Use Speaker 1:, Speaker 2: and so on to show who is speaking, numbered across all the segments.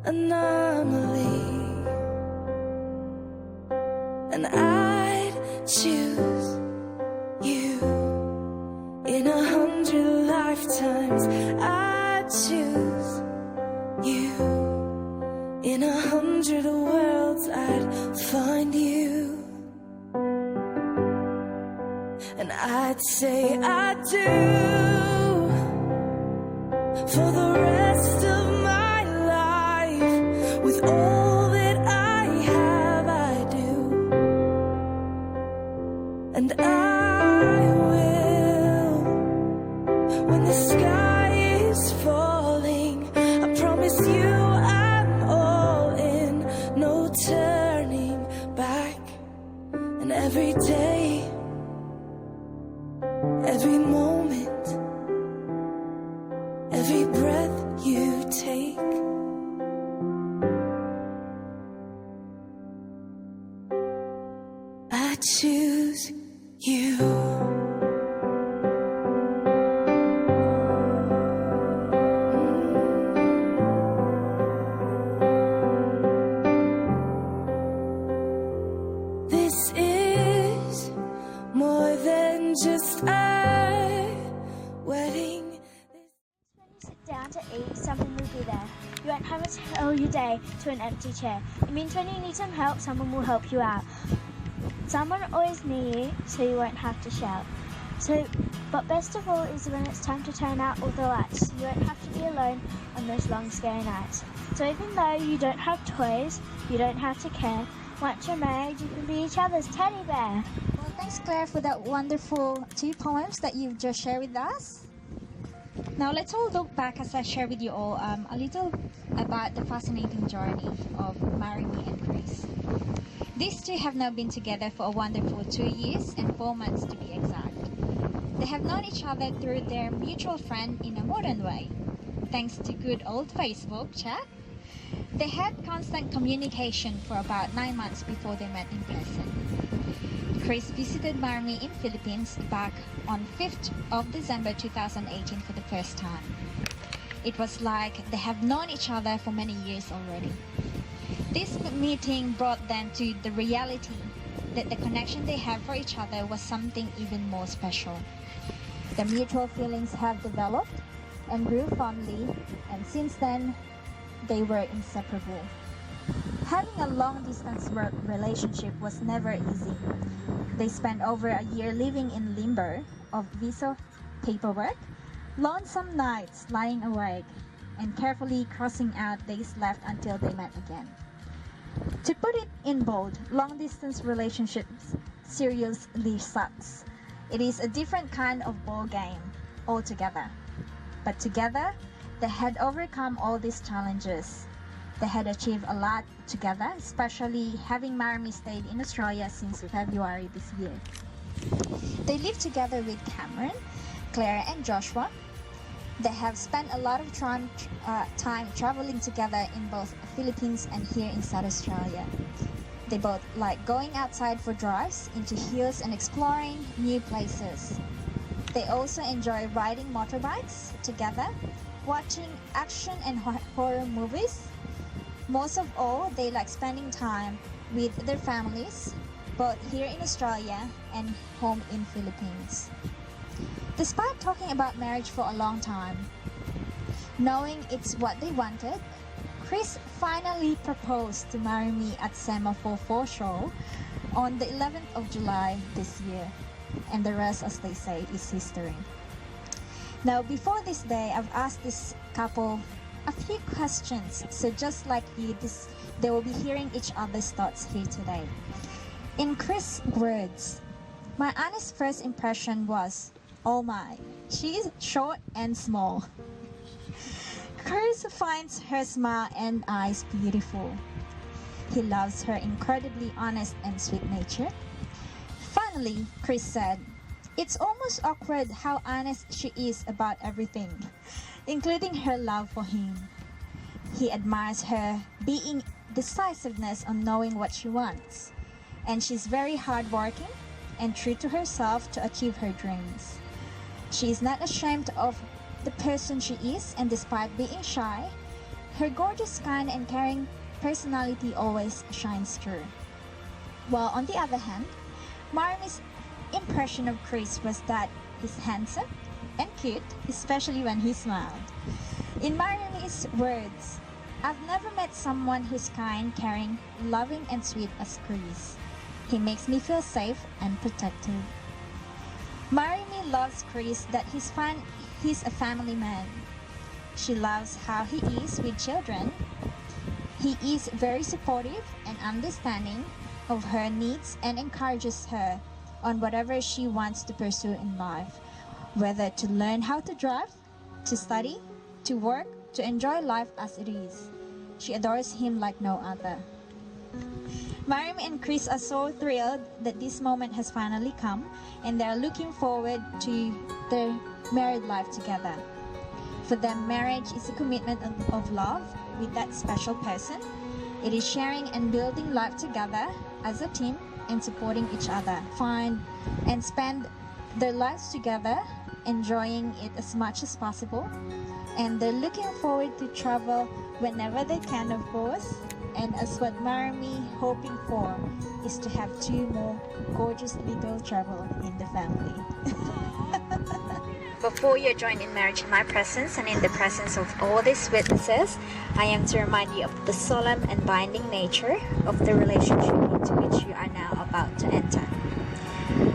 Speaker 1: anomaly, and I'd choose you in 100 lifetimes. I'd choose you in 100 worlds. I'd find you, and I'd say I do for the rest of my life. With all that I have, I do, and I will. When the sky is falling, I promise you I'm all in, no turning back. And every day, every moment, every breath you take, I choose you. This is more than just a wedding.
Speaker 2: When you sit down to eat, someone will be there. You won't have to tell your day to an empty chair. It means when you need some help, someone will help you out. Someone always near you, so you won't have to shout. But best of all is when it's time to turn out all the lights. You won't have to be alone on those long, scary nights. So even though you don't have toys, you don't have to care. Once you're married, you can be each other's teddy bear.
Speaker 3: Well, thanks, Claire, for that wonderful 2 poems that you've just shared with us. Now, let's all look back as I share with you all a little about the fascinating journey of Marry Me and Chris. These two have now been together for a wonderful 2 years and 4 months to be exact. They have known each other through their mutual friend in a modern way, thanks to good old Facebook chat. They had constant communication for about 9 months before they met in person. Chris visited Marry Me in Philippines back on 5th of December 2018 for the first time. It was like they have known each other for many years already. This meeting brought them to the reality that the connection they have for each other was something even more special. The mutual feelings have developed and grew fondly, and since then, they were inseparable. Having a long-distance relationship was never easy. They spent over a year living in limbo of visa paperwork, lonesome nights lying awake, and carefully crossing out days left until they met again. To put it in bold, long-distance relationships seriously sucks. It is a different kind of ball game altogether. But together, they had overcome all these challenges. They had achieved a lot together, especially having Marry Me stayed in Australia since February this year. They live together with Cameron, Claire, and Joshua. They have spent a lot of time traveling together in both Philippines and here in South Australia. They both like going outside for drives into hills and exploring new places. They also enjoy riding motorbikes together, watching action and horror movies. Most of all, they like spending time with their families, both here in Australia and home in Philippines. Despite talking about marriage for a long time, knowing it's what they wanted, Chris finally proposed to Marry Me at Semaphore Foreshore on the 11th of July this year. And the rest, as they say, is history. Now, before this day, I've asked this couple a few questions. So just like you, they will be hearing each other's thoughts here today. In Chris' words, my honest first impression was, oh my, she is short and small. Chris finds her smile and eyes beautiful. He loves her incredibly honest and sweet nature. Finally, Chris said, it's almost awkward how honest she is about everything, including her love for him. He admires her being decisiveness on knowing what she wants, and she's very hardworking and true to herself to achieve her dreams. She is not ashamed of the person she is, and despite being shy, Her gorgeous, kind, and caring personality always shines through. While on the other hand, Marmy's impression of Chris was that he's handsome and cute, especially when he smiled. In Marmy's words, "I've never met someone who's kind, caring, loving, and sweet as Chris. He makes me feel safe and protected." Marmy loves Chris that he's a family man. She loves how he is with children. He is very supportive and understanding of her needs and encourages her on whatever she wants to pursue in life, whether to learn how to drive, to study, to work, to enjoy life as it is. She adores him like no other. Marmy and Chris are so thrilled that this moment has finally come, and they are looking forward to their married life together. For them, marriage is a commitment of love with that special person. It is sharing and building life together as a team and supporting each other. Find and spend their lives together, enjoying it as much as possible. And they're looking forward to travel whenever they can, of course. And as what Marmy hoping for is to have 2 more gorgeous little travel in the family. Before you're joined in marriage in my presence and in the presence of all these witnesses, I am to remind you of the solemn and binding nature of the relationship into which you are now about to enter.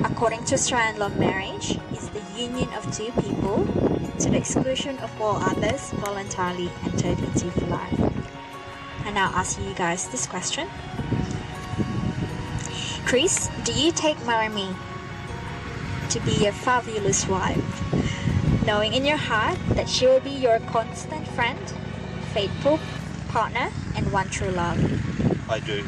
Speaker 3: According to Australian law, marriage is the union of 2 people to the exclusion of all others, voluntarily entered into for life. I now ask you guys this question. Chris, do you take Marmy to be your fabulous wife, knowing in your heart that she will be your constant friend, faithful partner, and one true love?
Speaker 4: I do.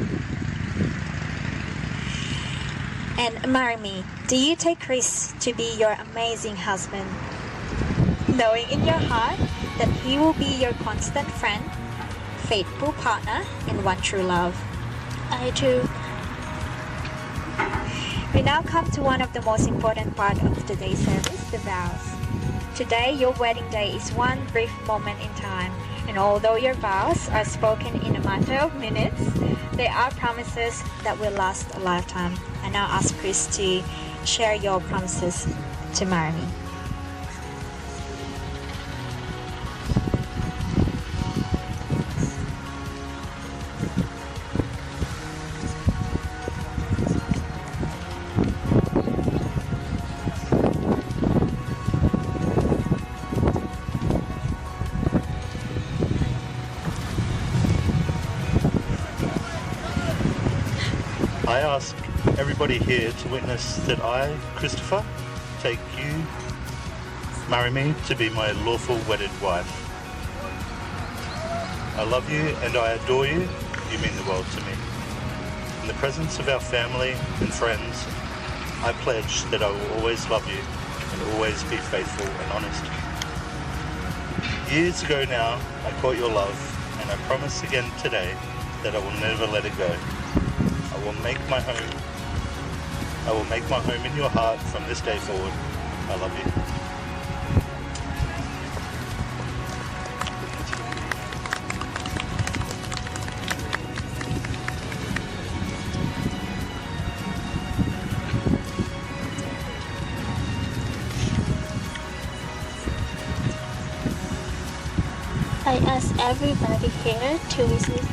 Speaker 3: And Marmy, do you take Chris to be your amazing husband, knowing in your heart that he will be your constant friend, faithful partner, and one true love?
Speaker 2: I do.
Speaker 3: We now come to one of the most important part of today's service, the vows. Today, your wedding day is one brief moment in time, and although your vows are spoken in a matter of minutes, they are promises that will last a lifetime. I now ask Chris to share your promises to Marmy.
Speaker 4: I ask everybody here to witness that I, Christopher, take you, Marmy, to be my lawful wedded wife. I love you and I adore you. You mean the world to me. In the presence of our family and friends, I pledge that I will always love you and always be faithful and honest. Years ago now, I caught your love, and I promise again today that I will never let it go. I will make my home in your heart from this day forward. I love you.
Speaker 2: I ask everybody here to witness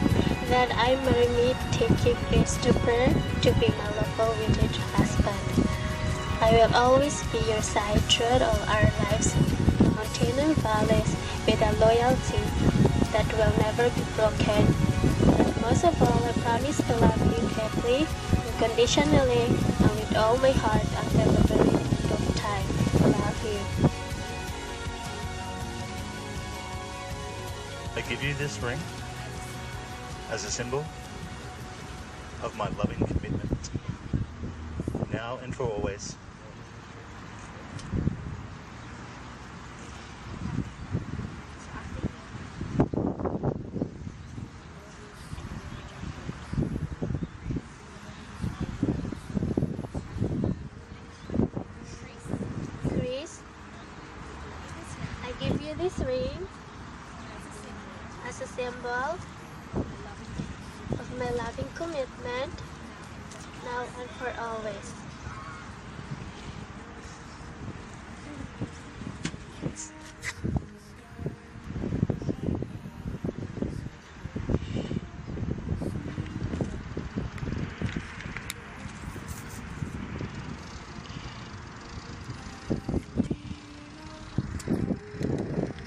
Speaker 2: that I Marmy taking Christopher to be my lawful wedded husband. I will always be your side throughout all our lives, mountains and valleys, with a loyalty that will never be broken. But most of all, I promise to love you carefully, unconditionally, and with all my heart until the very end of time. I love you.
Speaker 4: I give you this ring as a symbol of my loving commitment, now and for always.
Speaker 2: Chris, I give you this ring as
Speaker 5: a symbol of my loving commitment, now and for always.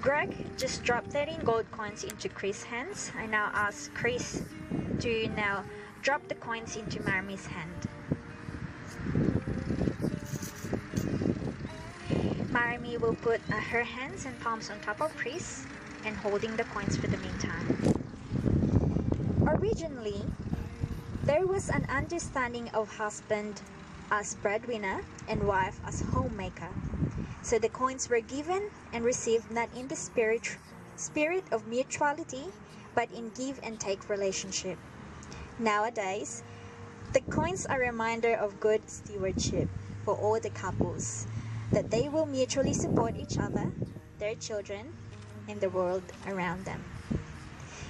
Speaker 3: Greg just dropped 13 gold coins into Chris' hands. I now ask Chris to now drop the coins into Marmy's hand. Marmy will put her hands and palms on top of Chris and holding the coins for the meantime. Originally, there was an understanding of husband as breadwinner and wife as homemaker. So the coins were given and received not in the spirit of mutuality, but in give and take relationship. Nowadays, the coins are a reminder of good stewardship for all the couples, that they will mutually support each other, their children, and the world around them.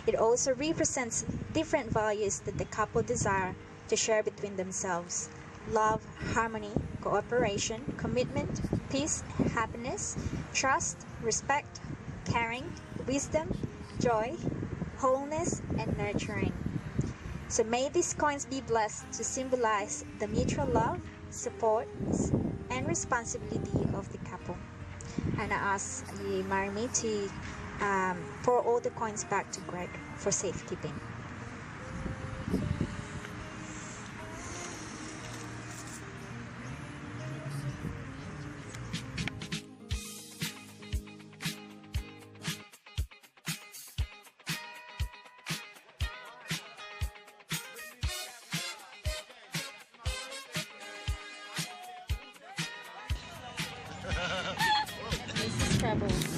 Speaker 3: It also represents different values that the couple desire to share between themselves: love, harmony, cooperation, commitment, peace, happiness, trust, respect, caring, wisdom, joy, wholeness, and nurturing. So may these coins be blessed to symbolize the mutual love, support, and responsibility of the couple. And I ask you, Marmy, to pour all the coins back to Greg for safekeeping.
Speaker 6: This is trouble.